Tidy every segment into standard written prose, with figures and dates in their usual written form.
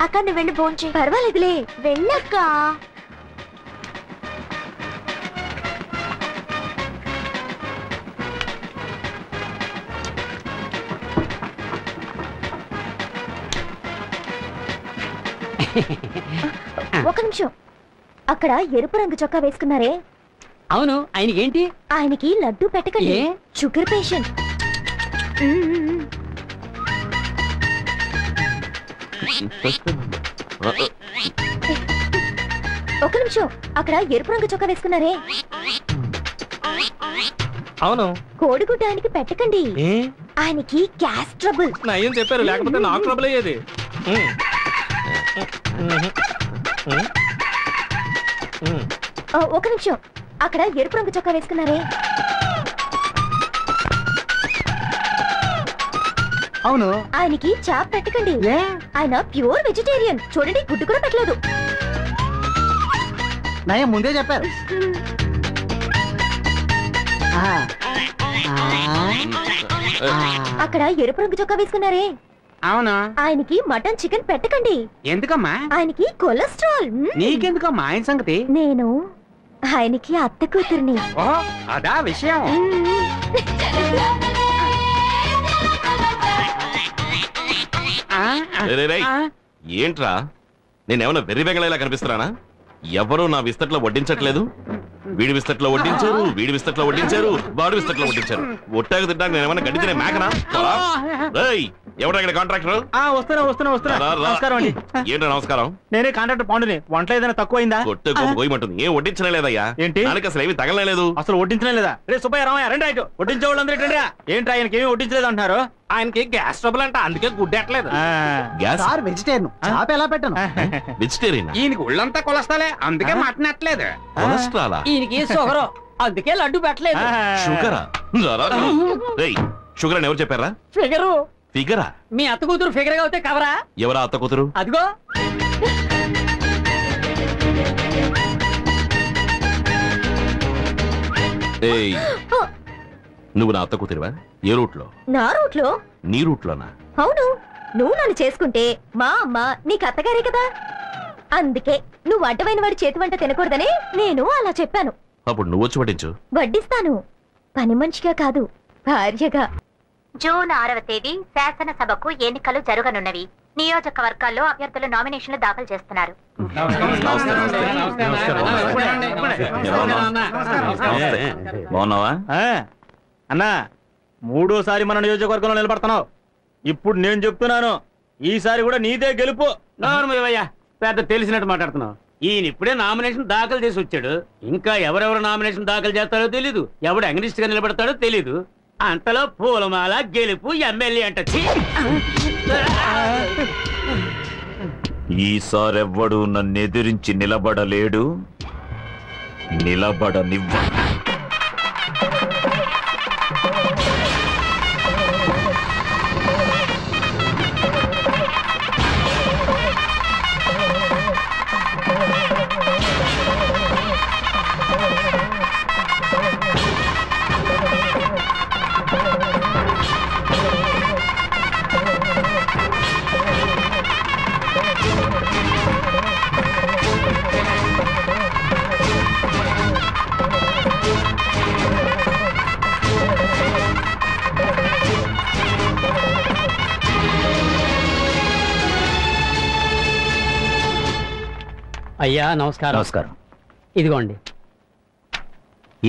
అక్క నువ్వు వెళ్ళి భోంచే. పర్వాలేదులే వెళ్ళక్క. ఒక నిమిషం, అక్కడ ఎరుపు రంగు చొక్కా వేసుకున్నారే? అవును, ఆయనకి ఏంటి? ఆయనకి లడ్డు పెట్టకండి, షుగర్ పేషెంట్. ఒక నిమిషం, అక్కడ ఎరుపు రంగు చొక్కా వేసుకున్నారే? అవును. కోడిగుడ్డ ఆయనకి పెట్టకండి, ఆయనకి గ్యాస్ ట్రబుల్. ఏం చెప్పారు, లేకపోతే నాకు ట్రబుల్ అయ్యేది. ఒక నిమిషం, అక్కడ ఎరుపు రంగు చొక్కా వేసుకున్నారే? అవును. ఆయనకి చాప్ పెట్టకండి, ఆయన ప్యూర్ వెజిటేరియన్. చూడండి, గుడ్డు కూడా పెట్టలేదు. నయం ముందే చెప్పారు. అక్కడ ఎరుపు రంగు చొక్కా వేసుకున్నారే? అవును. ఆయనకి మటన్ చికెన్ పెట్టకండి. ఎందుకమ్మా? ఆయనకి కొలెస్ట్రాల్. నీకెందుకమ్మా ఆయన సంగతి? నేను ఆయనకి అత్త కూతుర్ని. అదా విషయం. ఏంట్రా, నేనేమన్నా వెర్రి బెంగళలా కనిపిస్తున్నానా? ఎవరు నా విస్తట్లో వడ్డించట్లేదు. వీడి విస్తట్లో వడ్డించారు, వీడి విస్తట్లో వడ్డించారు, వాడి విస్తట్లో వడ్డించారు. ఒట్టాకు తింటాక నేనేమన్నా గడిచిన మేకనా? ఎవరు ఇక్కడ కాంట్రాక్టర్? నమస్కారం అండి. ఏంటో నమస్కారం. నేనే కాంట్రాక్టర్ పాండుని. వంట ఏదైనా తక్కువైందా? కొట్టే గోయమంటుంది. ఏం వడ్డించనే లేదయ్యా. ఏంటి అసలు ఏమి తగలలేదు. అసలు వడ్డించనే లేదా? రే సుబ్బయ్య, రామయ్య, రండి. రైట్, వడ్డించే వాళ్ళందరూ ఏంట్రా? ఏంట్రా ఆయనకి ఏమి వడ్డించలేదు అంటున్నారు? ఆయనకి గ్యాస్ ట్రబుల్ అంట, అందుకే గుడ్డెట్లేదు. వెజిటేరియన్ చాప ఎలా పెట్టను? వెజిటేరియన్. ఈయనకి ఒళ్ళంతా కొలస్తాలే, అందుకే మటన్ ఎట్లేదు. కొలెస్ట్రాలా? ఈయనకి షుగర్, అందుకే లడ్డు పెట్టలేదు. షుగరా? షుగర్ అని ఎవరు చెప్పారా? ఫిగరు. ఫిగరా? మీ అత్త కూతురు ఫిగర్ గా అవుతే కవరా? ఎవరా అత్త కూతురు? అదిగో. నువ్వు నా అత్త కూతురువా? ఏ రూట్ లో? నా రూట్ లో. నీ రూట్ లోనా? అవును. నువ్వు నన్ను చేసుకుంటే మా అమ్మ నీకు అత్తగారే కదా. అందుకే నువ్వు అడ్డమైన వాడి చేతి వంట తినకూడదని నేను అలా చెప్పాను. అప్పుడు నువ్వు వచ్చి వడ్డించు. వడ్డిస్తాను, పని మనిషిగా కాదు, భార్యగా. జూన్ 6వ తేదీ శాసనసభకు ఎన్నికలు జరగనున్నవి. నియోజకవర్గాల్లో అభ్యర్థులు నామినేషన్లు దాఖలు చేస్తున్నారు. బాగున్నావా అన్నా? మూడోసారి మన నియోజకవర్గంలో నిలబడుతున్నావు. ఇప్పుడు నేను చెప్తున్నాను, ఈసారి కూడా నీదే గెలుపు. నార్మయ్యా, పెద్ద తెలిసినట్టు మాట్లాడుతున్నావు. ఈయన ఇప్పుడే నామినేషన్ దాఖలు చేసి వచ్చాడు. ఇంకా ఎవరెవరు నామినేషన్ దాఖలు చేస్తారో తెలీదు, ఎవడు అగ్నిస్ట్ గా నిలబడతాడో తెలీదు. అంతలో పూలమాల గెలుపు ఎమ్మెల్యే అంట. ఈసారెవ్వడు నన్ను ఎదిరించి నిలబడలేడు, నిలబడనివ్వ. అయ్యా నమస్కారం. నమస్కారం. ఇదిగోండి,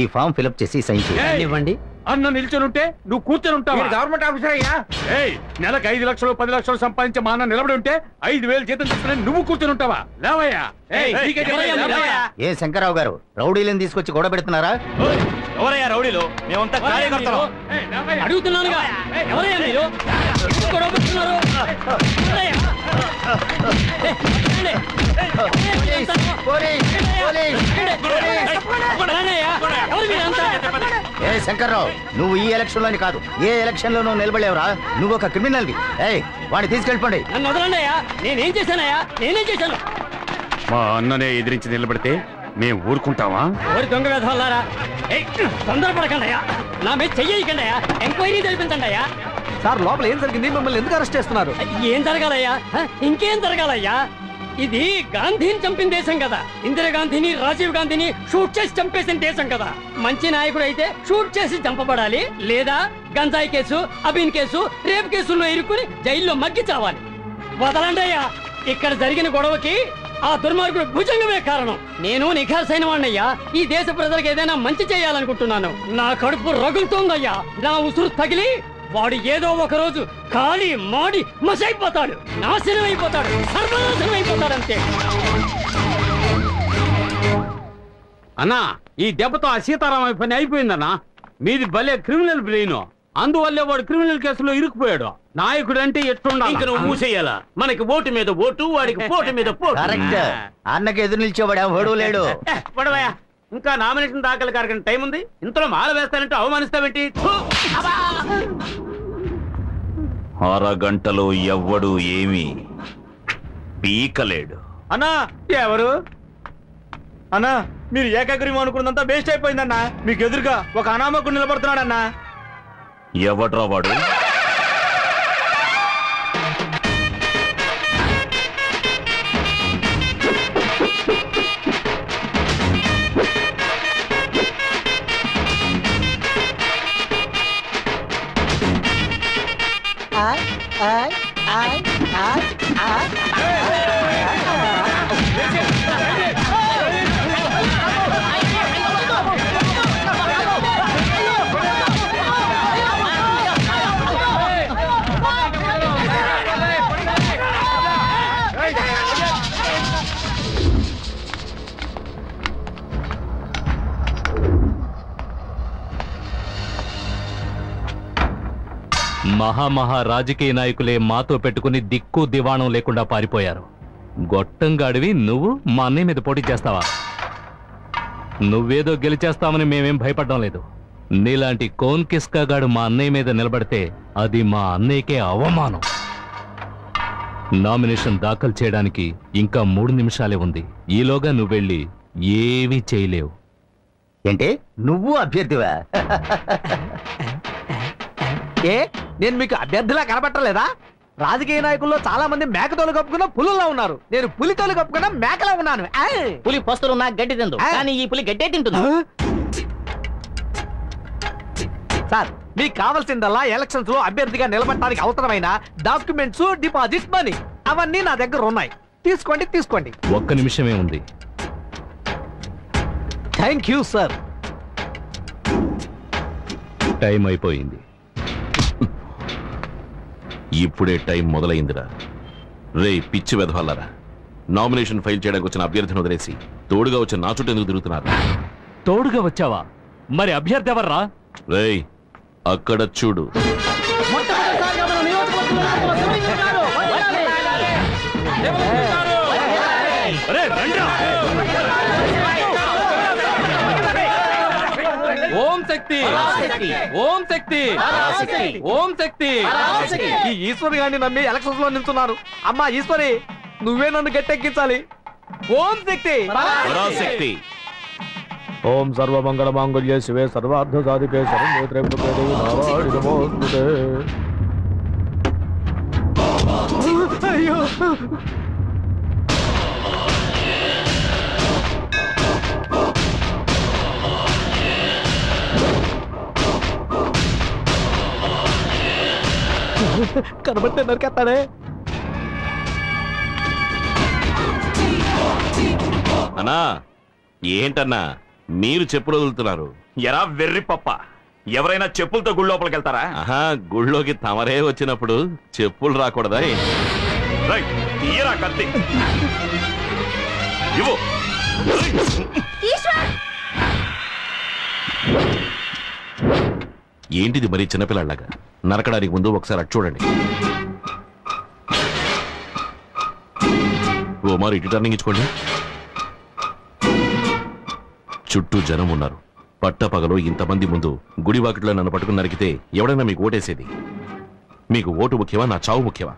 ఈ ఫామ్ ఫిలప్ చేసి సైన్ ఇవ్వండి. అన్న నిల్చొని ఉంటే నువ్వు కూర్చొని ఉంటావు. గవర్నమెంట్ ఆఫీసర్ అయ్యా. నెలకు 5 లక్షలు 10 లక్షలు సంపాదించే మా అన్న నిలబడి ఉంటే 5,000 జీతం తీసుకుని నువ్వు కూర్చొని ఉంటావా? లేవయ్యా. ఏ శంకరరావు గారు, రౌడీలను తీసుకొచ్చి గొడవ పెడుతున్నారా? ఎవరయ్యా రౌడీలు? మేమంతా కార్యకర్తలు. అడుగుతున్నానుగా, ఎవరయ్యా మీరు? గొడవ పెడుతున్నారు? ఏ శంకర్రావు, నువ్వు ఈ ఎలక్షన్ లోని కాదు, ఏ ఎలక్షన్ లోనూ నిలబడలేవురా. నువ్వు ఒక క్రిమినల్ వి. వాడిని తీసుకెళ్ళిపోండి. నన్ను వదలండి అయ్యా. నేనేం చేశానయ్యా? నేనేం చేశాను? మా అన్ననే ఎదిరించి నిలబడితే మేము ఊరుకుంటావా? ఓరి దొంగ వేధవాళ్ళారా, తొందరపడకండి అయ్యా. నా మీద చెయ్యకండి అయ్యా. ఎంక్వైరీ జరిపించండి అయ్యా. సార్ లోపల ఏం జరిగింది? మిమ్మల్ని ఎందుకు అరెస్ట్ చేస్తున్నారు? ఏం జరగాలయ్యా? ఇంకేం జరగాలయ్యా? ఇది గాంధీని చంపిన దేశం కదా. ఇందిరాగాంధీని, రాజీవ్ గాంధీని షూట్ చేసి చంపేసిన దేశం కదా. మంచి నాయకుడు అయితే షూట్ చేసి చంపబడాలి, లేదా గంజాయి కేసు, అబిన్ కేసు, రేపు కేసుల్లో ఇరుక్కుని జైల్లో మగ్గి చావాలి. వదలండి అయ్యా. ఇక్కడ జరిగిన గొడవకి ఆ దుర్మార్గుడు భుజంగమే కారణం. నేను నిఖార్సైన వాడినయ్యా. ఈ దేశ ప్రజలకు ఏదైనా మంచి చేయాలనుకుంటున్నాను. నా కడుపు రగులుతోందయ్యా. నా ఉసురు తగిలి వాడు ఏదో ఒక రోజు ఖాళీ మాడి మసైపోతాడు, నాశనం అయిపోతాడు, సర్వనాశనం అయిపోతాడు అంతే. అన్నా, ఈ దెబ్బతో ఆ సీతారామయ్య పని అయిపోయిందన్నా. మీది భలే క్రిమినల్ బ్రెయిన్. అందువల్లే వాడు క్రిమినల్ కేసులో ఇరుక్కుపోయాడు. నాయకుడు అంటే ఎట్లుండాలి? ఇంకా నువ్వు మూసేయాలా? మనకి ఓటు మీద ఓటు, వాడికి పోటు మీద పోటు. కరెక్ట్. అన్నకి ఎదురు నిలిచేవాడు ఎవడూ లేడు. పడవయ్యా, ఇంకా నామినేషన్ దాఖలు కారకని టైం ఉంది. ఇంతలో మాల వేస్తానంటే అవమానిస్తావేంటి? అరగంటలో ఎవ్వడు ఏమీ పీకలేడు. అన్నా ఎవరు? అన్నా, మీరు ఏకాగ్రీవం అనుకున్నంతా వేస్ట్ అయిపోయిందన్నా. మీకు ఎదురుగా ఒక అనామకుడు నిలబడుతున్నాడన్నా. ఎవడ్రా వాడు? మహా రాజకీయ నాయకులే మాతో పెట్టుకుని దిక్కు దివాణం లేకుండా పారిపోయారు. గొట్టంగాడివి నువ్వు మా అన్నయ్య మీద పోటీ చేస్తావా? నువ్వేదో గెలిచేస్తామని మేమేం భయపడడం లేదు. నీలాంటి కోన్ కిస్కాగాడు మా అన్నయ్య మీద నిలబడితే అది మా అన్నయ్యకే అవమానం. నామినేషన్ దాఖలు చేయడానికి ఇంకా 3 నిమిషాలే ఉంది. ఈలోగా నువ్వెళ్ళి ఏవీ చేయలేవు. ఏంటి నువ్వు అభ్యర్థివా? ఏ నేను మీకు అభ్యర్థిలా కనబట్టలేదా? రాజకీయ నాయకుల్లో చాలా మంది మేకతోలు కప్పుకున్న పులుల్లో ఉన్నారు. నేను పులితోలు కప్పుకున్న మేకలా ఉన్నాను. పులి పస్తులున్నా గడ్డి తిందు, కానీ ఈ పులి గడ్డే తింటుంది. సార్, మీకు కావాల్సిందల్లా ఎలక్షన్స్ లో అభ్యర్థిగా నిలబడటానికి అవసరమైన డాక్యుమెంట్స్, డిపాజిట్ మనీ అవన్నీ నా దగ్గర ఉన్నాయి. తీసుకోండి. 1 నిమిషమే ఉంది. Thank you sir. టైం అయిపోయింది. ఇప్పుడే టైం మొదలైందిరా. రే పిచ్చి వెధవాలారా, నామినేషన్ ఫైల్ చేయడానికి వచ్చిన అభ్యర్థిని వదిలేసి తోడుగా వచ్చిన నా చుట్టూ ఎందుకు తిరుగుతున్నారు? తోడుగా వచ్చావా? మరి అభ్యర్థి ఎవర్రా? రేయ్ అక్కడ చూడు. ఓం శక్తి, ఓం శక్తి, ఓం శక్తి. ఈ ఈశ్వరి గారిని నమ్మి ఎలక్షన్స్ లో నిల్చున్నారు. అమ్మా ఈశ్వరి, నువ్వే నన్ను గట్టెక్కించాలి. ఓం శక్తి, పరాశక్తి. ఓం సర్వమంగళ మాంగళ్యే శివే సర్వార్థ సాధికే శరణ్యే త్ర్యంబకే దేవి నారాయణి నమోస్తుతే. అయ్యో, కనబట్టే నరికేస్తాడే. అన్నా ఏంటన్నా మీరు చెప్పులు వదులుతున్నారు? ఎరా వెర్రి పప్ప, ఎవరైనా చెప్పులతో గుడి లోపలికి వెళ్తారా? ఆహా, గుళ్ళోకి తమరే వచ్చినప్పుడు చెప్పులు రాకూడదా? రైట్, తీయరా కత్తి. ఇవ్వు. ఏంటిది మరి చిన్నపిల్లలాగా? నరకడానికి ముందు ఒకసారి అటు చూడండి. ఓ మరి ఇటు టర్నింగ్ ఇచ్చుకోండి. చుట్టూ జనం ఉన్నారు. పట్టపగలో ఇంతమంది ముందు గుడివాకిట్లో నన్ను పట్టుకుని నరికితే ఎవడైనా మీకు ఓటేసేది? మీకు ఓటు ముఖ్యమా, నా చావు ముఖ్యమా?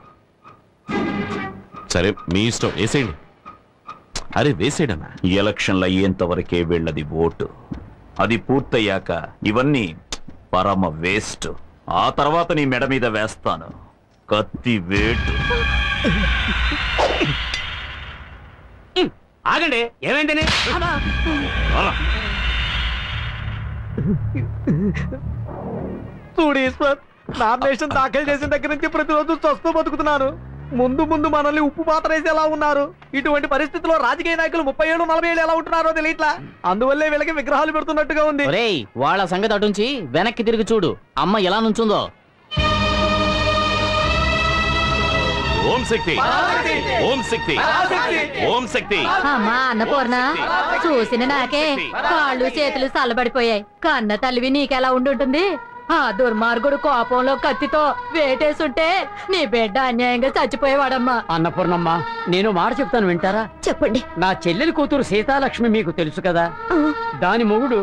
సరే మీ ఇష్టం, వేసేయండి. అరే వేసేయడన్నా. ఎలక్షన్లు అయ్యేంత వరకే వీళ్ళది ఓటు. అది పూర్తయ్యాక ఇవన్నీ పరమ వేస్ట్. ఆ తర్వాత నీ మెడ మీద వేస్తాను కత్తి వేటు. ఆగండి, ఏమైందని? చూడు ఈశ్వర్, నామినేషన్ దాఖలు చేసిన దగ్గర నుంచి ప్రతిరోజు చస్తూ బతుకుతున్నాను. ముందు ముందు మనల్ని ఉప్పు పాత్ర వేసి ఎలా ఉన్నారు. ఇటువంటి పరిస్థితుల్లో రాజకీయ నాయకులు 30 ఏళ్ళు 40 ఏళ్ళు ఎలా ఉంటున్నారో తెలియట్లా. అందువల్లే వీళ్ళకి విగ్రహాలు పెడుతున్నట్టుగా ఉంది. వాళ్ళ సంగతి అటుంచి వెనక్కి తిరిగి చూడు, అమ్మ ఎలా నుంచుందో. ఓం శక్తి, ఓం శక్తి, ఓం శక్తి. అమ్మా అన్నపూర్ణ, చూసిన నాకే కాళ్ళు చేతులు చల్లబడిపోయాయి. కన్న తల్లివి నీకెలా ఉండుంటుంది? ఆ దుర్మార్గుడు కోపంలో కత్తితో వేటేసుంటే నీ బిడ్డ అన్యాయంగా చచ్చిపోయేవాడమ్మా. అన్నపూర్ణమ్మ, నేను మాట చెప్తాను, వింటారా? చెప్పండి. నా చెల్లెలి కూతురు సీతాలక్ష్మి మీకు తెలుసు కదా. దాని మొగుడు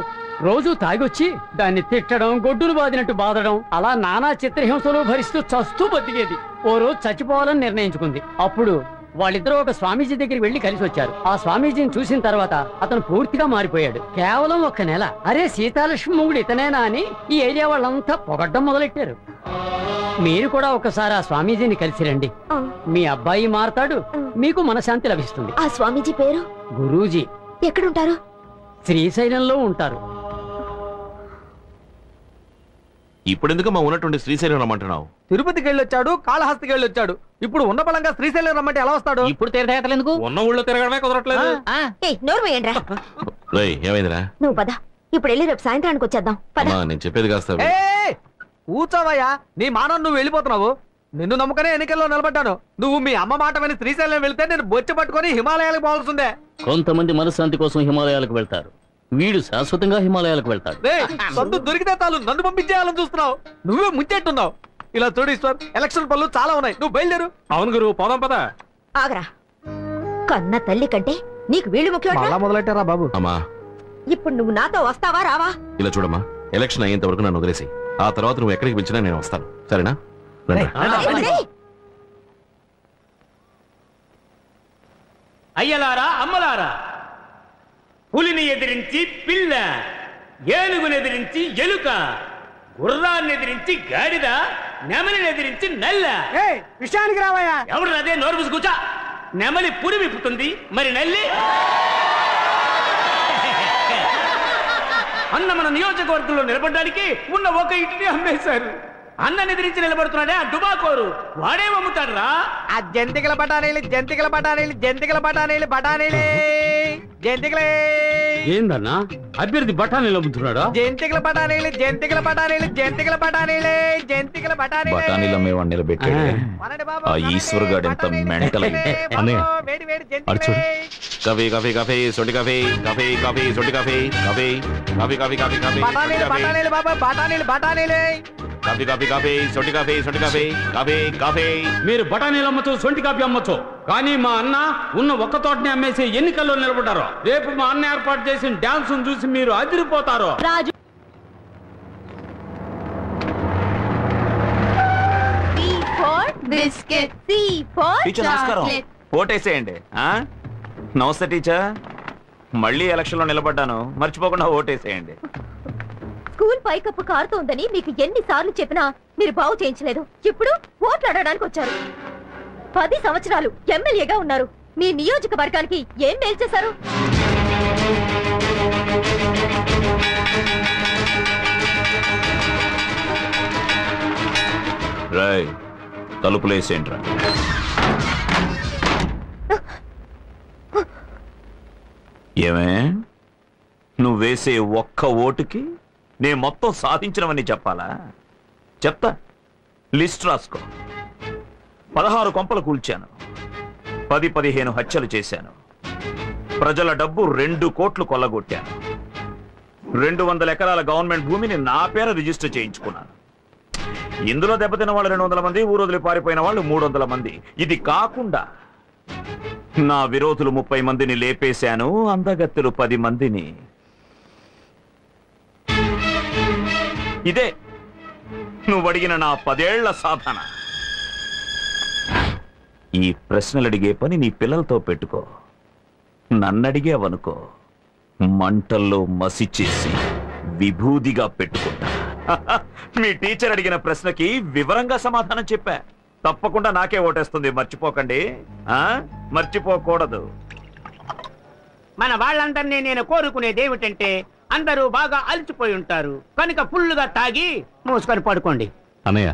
రోజు తాగొచ్చి దాన్ని తిట్టడం, గొడ్డును బాదినట్టు బాధడం, అలా నానా చిత్రహింసలు భరిస్తూ చస్తూ బతికేది. ఓ రోజు చచ్చిపోవాలని నిర్ణయించుకుంది. అప్పుడు వాళ్ళిద్దరూ ఒక స్వామీజీ దగ్గరికి వెళ్లి కలిసి వచ్చారు. ఆ స్వామీజీని చూసిన తర్వాత అతను పూర్తిగా మారిపోయాడు. కేవలం 1 నెల. అరే, సీతాలక్ష్మి మొగుడు ఇతనేనా అని ఈ ఏరియా వాళ్ళంతా పొగడ్డం మొదలెట్టారు. మీరు కూడా ఒకసారి ఆ స్వామీజీని కలిసి రండి. మీ అబ్బాయి మారతాడు, మీకు మనశాంతి లభిస్తుంది. ఆ స్వామీజీ పేరు? గురూజీ. ఎక్కడుంటారు? శ్రీశైలంలో ఉంటారు. ఇప్పుడెందుకు ఉన్నటువంటి శ్రీశైలం రమ్మంటున్నావు? తిరుపతికి వెళ్ళొచ్చాడు, కాళహస్తికి వెళ్ళొచ్చాడు. ఇప్పుడు ఉన్న బలంగా శ్రీశైలం రమ్మంటే ఎలా వస్తాడు? ఇప్పుడు తీర్థయాత్రలు ఎందుకు? ఉన్న ఊళ్ళో తిరగడమే కుదరట్లేదు. నోరు వేయండిరా. ఏమైందిరా? నువ్వు పద, ఇప్పుడు వెళ్ళి రేపు సాయంత్రానికి వచ్చేద్దాం. పద. నేను చెప్పేది కాస్త కూర్చోవయ్యా, నీ మానం నువ్వు వెళ్ళిపోతున్నావు. నిన్ను నమ్మకనే ఎన్నికల్లో నిలబడ్డాను. నువ్వు మీ అమ్మ మాట విని శ్రీశైలం వెళ్తే నేను బొచ్చి పట్టుకొని హిమాలయాలకు పోవాల్సిందే. కొంతమంది మనశ్శాంతి కోసం హిమాలయాలకు వెళ్తారు, వీడు శాశ్వతంగా హిమాలయాలకు వెళ్తాడు. సందు దొరికితే చాలు నన్ను పంపించేయాలని చూస్తున్నావు. నువ్వే ముంచెట్టున్నావు. ఇలా చూడు ఈశ్వర్, ఎలక్షన్ పనులు చాలా ఉన్నాయి, నువ్వు బయలుదేరు. అవును గురు, పోదాం పద. ఆగరా, కన్న తల్లి కంటే నీకు వీళ్ళు ముఖ్యం. మొదలెట్టారా బాబు? అమ్మా, ఇప్పుడు నువ్వు నాతో వస్తావా రావా? ఇలా చూడమ్మా, ఎలక్షన్ అయ్యేంత వరకు నన్ను వదిలేసి ఆ తర్వాత నువ్వు ఎక్కడికి పిలిచినా నేను వస్తాను, సరేనా? అయ్యలారా, అమ్మలారా, పులిని ఎదిరించి పిల్ల, ఏనుగుని ఎదిరించి ఎలుక, గుర్రాన్ని ఎదిరించి గాడిద, నెమలిని ఎదిరించి నల్ల. విషయానికి రావయ్యా. ఎవడు అదే నోరు మూసి కూర్చో. నెమలి పురి విప్పుతుంది, మరి నల్లి అన్న మన నియోజకవర్గంలో నిలబడడానికి ఉన్న ఒక ఇంటిని అమ్మేశారు. అన్నని ఎదిరించి నిలబడుతున్నాడే ఆ డుబాకోరు, వాడే అమ్ముతాడు రా. ఆ జంతికల బఠానీలు, జంతికల బఠానీలు, జంతికల బఠానీలు, బఠానీలే జంతికలే. ఏందన్నా అభ్యర్థి బఠానీలు అమ్ముతున్నాడా? జంతికల బఠానీలు, జంతికల బఠానీలు, జంతికల బఠానీలే, జంతికల బఠానీలే. బఠానీలు అమ్మేవాడిని నిలబెట్టాడు ఆ ఈశ్వర్ గాడు. ఎంత మెంటల్ కాఫీ కాఫీ కాఫీ సొంటి కాఫీ కాఫీ కాఫీ సొంటి coffee coffee coffee coffee coffee coffee బఠానీలు, బఠానీలు బాబా, బఠానీలు, బఠానీలే. కాఫీ కాఫీ కాఫీ సొంటి కాఫీ సొంటి కాఫీ కాఫీ కాఫీ. మీరు బఠానీలు అమ్మచ్చు, సొంటి కాఫీ అమ్మచ్చు, కానీ మా అన్న ఉన్న ఒక్క తోటని అమ్మేసి ఎన్నికల్లో నిలబడ్డారు. రేపు మా అన్న ఏర్పాటు చేసిన డాన్స్ చూసి మీరు అదిరిపోతారు. నమస్కారం, ఓటేసేయండి. నమస్తే టీచర్, మళ్ళీ ఎలక్షన్ లో నిలబడ్డాను, మర్చిపోకుండా ఓటేసేయండి. స్కూల్ పైకప్పు కారుతోందని మీకు ఎన్నిసార్లు చెప్పినా మీరు బాగు చేయించలేదు. ఇప్పుడు ఓట్లు అడగడానికి వచ్చారు. 10 సంవత్సరాలు ఎమ్మెల్యేగా ఉన్నారు. మీ నియోజకవర్గానికి ఏం మేలు చేశారు? రాయ్, తలుపులేసేంట్రా. ఏమే, నువ్వు వేసే ఒక్క ఓటుకి నేను మొత్తం సాధించినవని చెప్పాలా? చెప్తా, లిస్ట్ రాసుకో. 16 కొంపలు కూల్చాను, 10-15 హత్యలు చేశాను, ప్రజల డబ్బు 2 కోట్లు కొల్లగొట్టాను, 200 ఎకరాల గవర్నమెంట్ భూమిని నా పేర రిజిస్టర్ చేయించుకున్నాను. ఇందులో దెబ్బతిన్న వాళ్ళు 200 మంది, ఊరొదిలి పారిపోయిన వాళ్ళు 300 మంది. ఇది కాకుండా నా విరోధులు 30 మందిని లేపేశాను, అందగత్తెలు 10 మందిని. ఇదే నువ్వు అడిగిన నా 10 ఏళ్ల సాధన. ఈ ప్రశ్నలు అడిగే పని నీ పిల్లలతో పెట్టుకో. నన్నడిగేవనుకో, మంటల్లో మసి చేసి విభూదిగా పెట్టుకుంటా. మీ టీచర్ అడిగిన ప్రశ్నకి వివరంగా సమాధానం చెప్పా. తప్పకుండా నాకే ఓటేస్తుంది, మర్చిపోకండి. మర్చిపోకూడదు. మన వాళ్ళందరినీ నేను కోరుకునేది ఏమిటంటే అందరూ బాగా అలసిపోయి ఉంటారు కనుక ఫుల్లుగా తాగి మూసుకొని పడుకోండి. అన్నయ్య,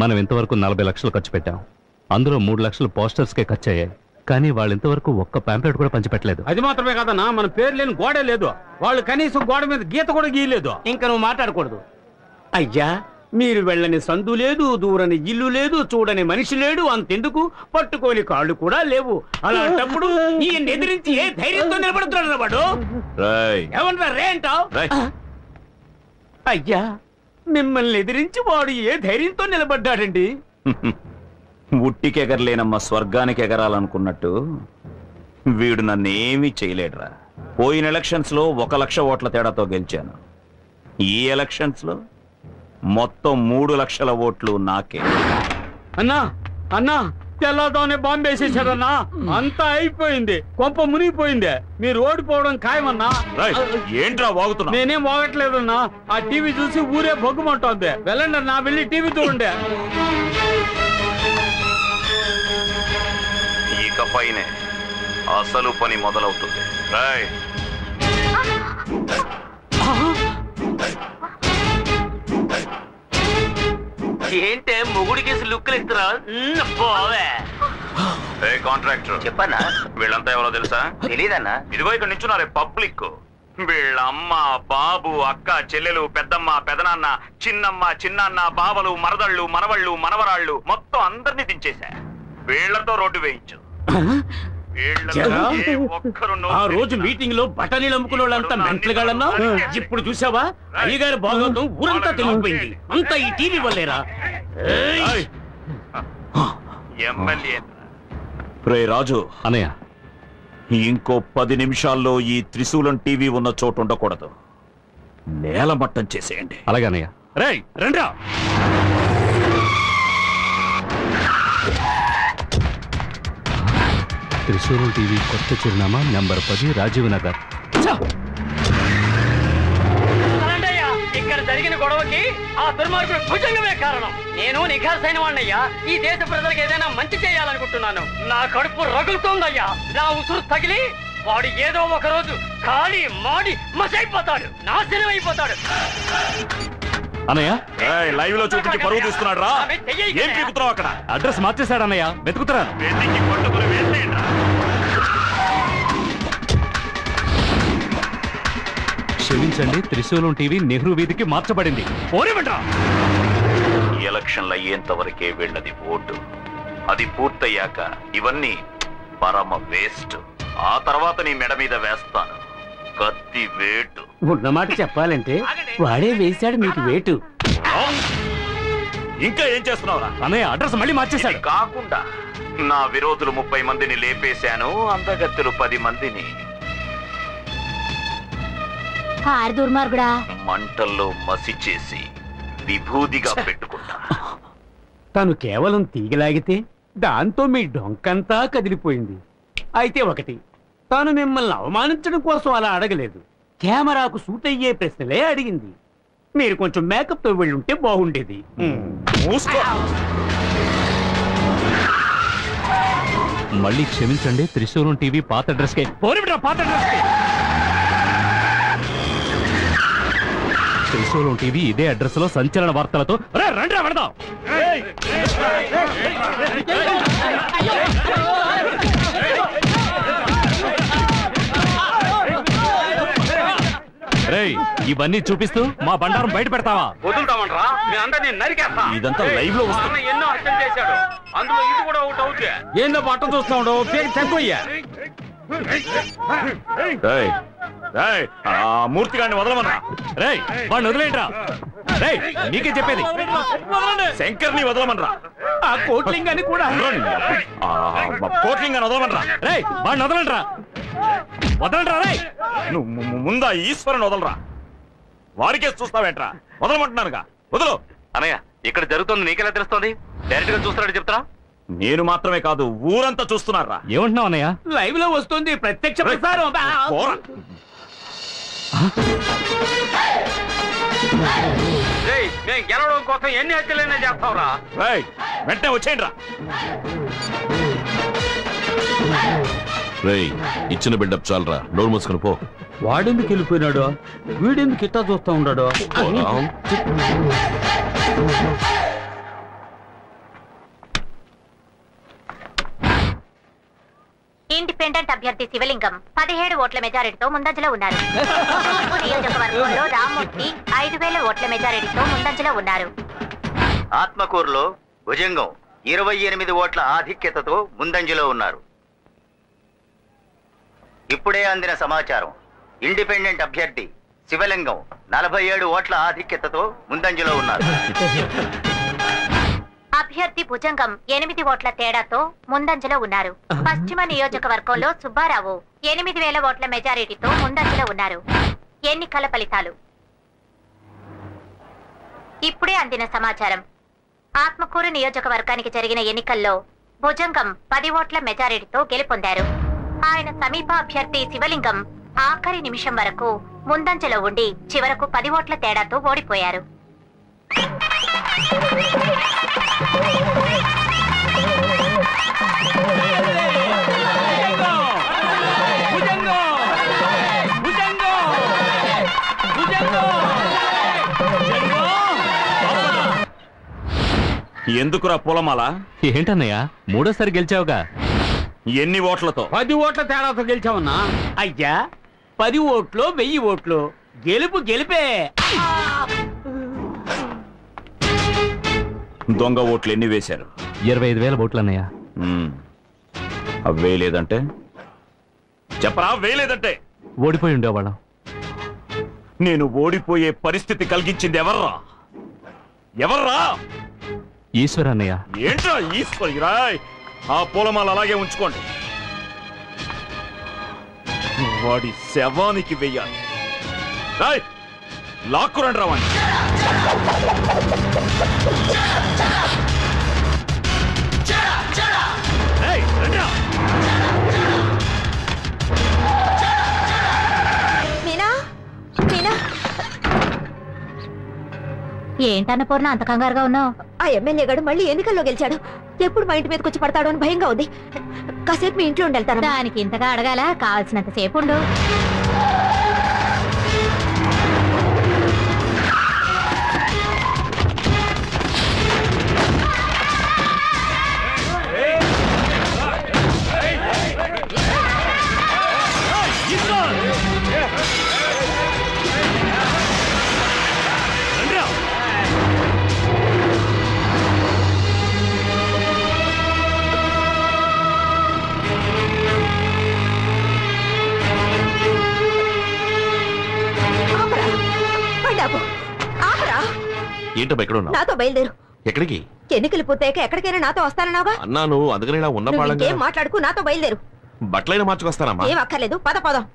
మనం ఇంతవరకు 40 లక్షలు ఖర్చు పెట్టాం. అందులో 3 లక్షలు పోస్టర్స్ కే ఖర్చు అయ్యాయి. కానీ వాళ్ళు ఇంతవరకు ఒక్క ప్యాంప్లెట్ కూడా పంచిపెట్టలేదు. అది మాత్రమే కాదన్నా, మన పేరు లేని గోడే లేదు. వాళ్ళు కనీసం గోడ మీద గీత కూడా గీయలేదు. ఇంకా నువ్వు మాట్లాడకూడదు. అయ్యా, మీరు వెళ్ళని సందు లేదు, దూరని ఇల్లు లేదు, చూడని మనిషి లేడు, అంతెందుకు పట్టుకోని కాళ్ళు కూడా లేవు. అలాంటప్పుడు ఈయన ఎదిరించి ఏ ధైర్యంతో నిలబడుతున్నాడు వాడు? ఏమన్నా రే అంటావు? అయ్యా, మిమ్మల్ని ఎదిరించి వాడు ఏ ధైర్యంతో నిలబడ్డాడండి? ఉట్టికెగరలేనమ్మ స్వర్గానికి ఎగరాలనుకున్నట్టు వీడు నన్నేమీ చేయలేడురా. పోయిన ఎలక్షన్స్ లో 1 లక్ష ఓట్ల తేడాతో గెలిచాను. ఈ ఎలక్షన్స్ లో మొత్తం 3 లక్షల ఓట్లు నాకే. అన్నా అన్నా, తెల్లదోనే బాంబు వేసేసాడన్నా. అంతా అయిపోయింది, కొంప మునిగిపోయింది. మీరు ఓడిపోవడం ఖాయమన్నా. ఏంట్రా వాగుతున్నా? నేనేం వాగట్లేదన్నా. ఆ టీవీ చూసి ఊరే బొగ్గుమంటోంది. వెళ్ళండి అన్నా, వెళ్ళి టీవీ చూడండి. ఇకపైనే అసలు పని మొదలవుతుంది. ఏంటే మొగుడికేసి లుక్కులు ఇస్తున్నా? కాంట్రాక్టర్ చెప్పన్నా. వీళ్ళంతా ఎవరో తెలుసా? తెలీదన్నా. ఇదిగో ఇక్కడ నించున్నారే పబ్లిక్. వీళ్ళ అమ్మ, బాబు, అక్క, చెల్లెలు, పెద్దమ్మ, పెదనాన్న, చిన్నమ్మ, చిన్నాన్న, బావలు, మరదళ్ళు, మనవళ్ళు, మనవరాళ్ళు మొత్తం అందరినీ దించేశా. వీళ్లతో రోడ్డు వేయించు. ఆ రోజు మీటింగ్ లో బఠానీలు అమ్ముకునే వాళ్ళంతా మెంట్లుగాళ్ళన్నా. ఇప్పుడు చూసావా, అయ్యగారి భాగవతం ఊరంతా తెలిసిపోయింది. అంతా ఈ టీవీ వల్లేరా? ఎమ్మెల్యే రాజు అన్నయ్య, ఇంకో 10 నిమిషాల్లో ఈ త్రిశూలం టీవీ ఉన్న చోటు ఉండకూడదు. నేలమట్టం చేసేయండి. అలాగే అన్నయ్య. రేయ్ రండ్రా. త్రిశూలం టీవీ కొత్త చిరునామా నంబర్ 10 రాజీవ్ నగర్. ఇక్కడ జరిగిన గొడవకి ఆ దుర్మార్గుడు భుజంగమే కారణం. నేను నిఘాసైన వాణ్ణయ్యా. ఈ దేశ ప్రజలకు ఏదైనా మంచి చేయాలనుకుంటున్నాను. నా కడుపు రగులుతోందయ్యా. నా ఉసురు తగిలి వాడు ఏదో ఒక రోజు ఖాళీ మాడి మసైపోతాడు, నాశనం అయిపోతాడు. అన్నయ్య, లైవ్ లో చూపించి పరువు తీస్తున్నాడు రా. ఏం పీకుతున్నావు అక్కడ? అడ్రస్ మార్చేశాడు అన్నయ్య, వెతుకుతురా. క్షమించండి, త్రిశూలం టీవీ నెహ్రూ వీధికి మార్చబడింది. ఎలక్షన్లు అయ్యేంత వరకే వీళ్ళది ఓటు. అది పూర్తయ్యాక ఇవన్నీ పరమ వేస్ట్. ఆ తర్వాత నీ మెడ మీద వేస్తాను కత్తి వేటు. ఉన్నమాట చెప్పాలంటే వాడే వేశాడు మీకు వేటు. ఇంకా ఏం చేస్తున్నావురా? అన్నయ్య, అడ్రస్ మళ్ళీ మార్చేశాడు. కాకుండా నా విరోధులు 30 మందిని లేపేశాను, అందగత్తెలు 10 మందిని దుర్మార్గుడా మంటల్లో మసి చేసి విభూదిగా పెట్టుకుంటా. తను కేవలం తీగలాగితే దాంతో మీ డొంకంతా కదిలిపోయింది. అయితే ఒకటి, తాను మిమ్మల్ని అవమానించడం కోసం అలా అడగలేదు. కెమెరాకు సూట్ అయ్యే ప్రశ్నలే అడిగింది. మీరు కొంచెం మేకప్ తో వెళ్ళుంటే బాగుండేది. మళ్ళీ క్షమించండి, త్రిశూలం టీవీ పాత అడ్రస్ కే. పాత అడ్రస్ కే. త్రిశూలం టీవీ ఇదే అడ్రస్ లో సంచలన వార్తలతో రండి పెడదాం. రేయ్, ఇవన్నీ చూపిస్తూ మా బండారం బయట పెడతావా? వదులుతామంటారా? మీ అందరినీ నరికేస్తా. ఇదంతా లైవ్ లో వస్తుంది. ఎన్నో అర్థం చేశాడు, అందులో ఇది కూడా ఒకటి అవుతుంది. ఏందో పట్టం చూస్తా ఉండవు, పేరు తక్కువయ్యా. మూర్తి గారిని వదలమన్నా. రేయ్, వాడిని వదిలేంట్రా. రేయ్, నీకే చెప్పేది. శంకర్ని వదలమనరా. ఆ కోట్లింగాన్ని కూడా కోట్లింగాన్ని వదలమనరా. రేయ్, వాడిని వదలంట్రా. వదలంట్రా. రేయ్, నువ్వు ముందా ఈశ్వరుని వదలరా. వారికే చూస్తావేంట్రా? వదలమంటున్నానుగా, వదలు. అన్నయ్య, ఇక్కడ జరుగుతుంది నీకెలా తెలుస్తుంది? డైరెక్ట్ గా చూస్తున్నాడు చెప్తారా? నేను మాత్రమే కాదు, ఊరంతా చూస్తున్నారా. ఏమంటున్నావు అన్నయ్య? లైవ్ లో వస్తుంది ప్రత్యక్ష ప్రసారం. నేను గెలవడం కోసం ఎన్ని హత్యలైనా చేస్తావురా? వెంటనే వచ్చేయండి రా. రేయ్, ఇచ్చిన బిల్డప్ చాలరా, నోరు మూసుకొని పో. వాడెందుకు వెళ్ళిపోయినాడు? వీడెందుకు ఇట్టా చూస్తా ఉన్నాడు? ఇండిపెండెంట్ అభ్యర్థి శివలింగం 17 ఓట్ల మెజారిటీతో ముందంజలో ఉన్నారు. నియోజకవర్గంలో రామ్మూర్తి 5000 ఓట్ల మెజారిటీతో ముందంజలో ఉన్నారు. ఆత్మకూరులో భుజంగం 28 ఓట్ల ఆధిక్యతతో ముందంజలో ఉన్నారు. ఇప్పుడే అందిన సమాచారం, ఇండిపెండెంట్ అభ్యర్థి శివలింగం 47 ఓట్ల ఆధిక్యతతో ముందంజలో ఉన్నారు. అభ్యర్థి భుజంగం 8 ఓట్ల తేడాతో ముందంజలో ఉన్నారు. పశ్చిమ నియోజకవర్గంలో సుబ్బారావు 8000 ఓట్ల మెజారిటీతో ముందంజలో ఉన్నారు. ఎన్నికల ఫలితాలు ఇప్పుడే అందిన సమాచారం. ఆత్మకూరు నియోజకవర్గానికి జరిగిన ఎన్నికల్లో భుజంగం 10 ఓట్ల మెజారిటీతో గెలుపొందారు. ఆయన సమీప అభ్యర్థి శివలింగం ఆఖరి నిమిషం వరకు ముందంజలో ఉండి చివరకు 10 ఓట్ల తేడాతో ఓడిపోయారు. ఎందుకురా పూలమాల? ఏంటన్నయ్యా మూడోసారి గెలిచావుగా? ఎన్ని ఓట్లతో? 10 ఓట్ల తేడాతో గెలిచావన్నా? అయ్యా 10 ఓట్లు 1000 ఓట్లు గెలుపు గెలిపే. దొంగ ఓట్లు ఎన్ని వేశారు? 25,000 ఓట్లు అన్నయ్య. అవి వేయలేదంటే చెప్పరా, వేయలేదంటే ఓడిపోయి ఉండేవాళ్ళం. నేను ఓడిపోయే పరిస్థితి కలిగించింది ఎవర్రా? ఎవర్రా? ఈశ్వర్ అన్నయ్య. ఏంట్రా ఈశ్వరి? రాయ్, ఆ పూలమాల అలాగే ఉంచుకోండి. వాడి శవానికి వెయ్యాలి. రాయ్, లాక్కురండి రావండి. ఏంటన్నపూర్ణ అంత కంగారుగా ఉన్నావు? ఆ ఎమ్మెల్యే గారు మళ్ళీ ఎన్నికల్లో గెలిచాడు. ఎప్పుడు మా ఇంటి మీదకి వచ్చి పడతాడో అని భయంగా ఉంది. కాసేపు మీ ఇంట్లో ఉండి వెళ్తాను. దానికి ఇంతగా అడగాల? కావాల్సినంత సేపు ఉండు. ఏంటో ఎక్కడ ఉన్నావు? నాతో బయలుదేరు. ఎక్కడికి? ఎన్నికలు పూర్తయ్యాక ఎక్కడికైనా నాతో వస్తానన్నావుగా? అన్నాను, అందుకని ఇలా ఉన్న వాళ్ళంగా ఏం మాట్లాడుకు, నాతో బయలుదేరు. బట్టలైనా మార్చుకొస్తానమ్మా. ఏం అక్కర్లేదు, పద పోదాం.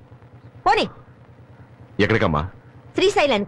పోనీ. ఎక్కడికమ్మా? శ్రీశైలానికి.